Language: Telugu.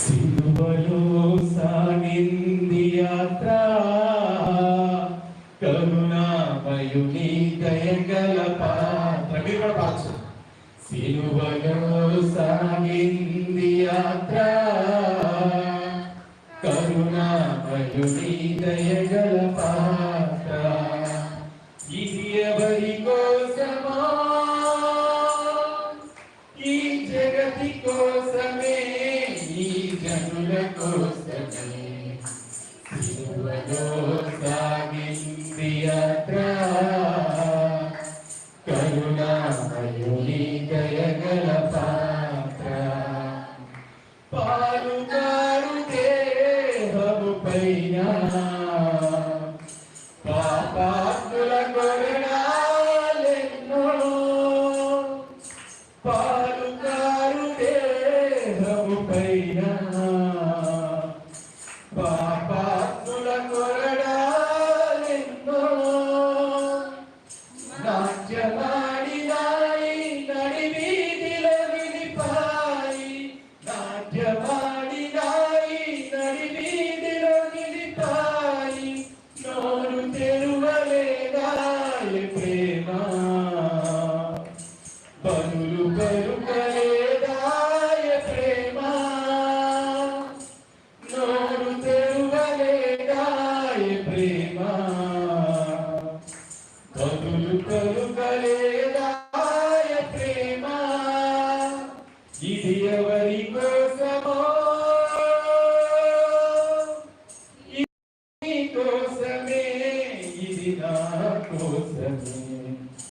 సిలువలో సాగింది యాత్ర కరుణామయుని దయగల పాత్ర. మీరు కూడా పాడచ్చు. సిలువలో సాగింది యాత్ర కరుణామయుని దయగల పాత్ర. ఇది ఎవరి కోసమా? ఈ జగతి కోసమే, ఈ జనుల కోసమే సిలువలో సాగింది యాత్ర కరుణామయుని దయగల పాత్ర. పాలుగారు దేహము పైన పాపాత్ముల కొరడాలెన్నో, పాలుగారు దేహము పైన పాపాత్ముల కొరడాలెన్నో. నాట్యమాడినాయి నడివీధిలో నిలిపాయి, నాట్యమాడినాయి నడివీధిలో నిలిపాయి. నోరు తెరువలేదాయ ప్రేమ, బనులు పెరుగలే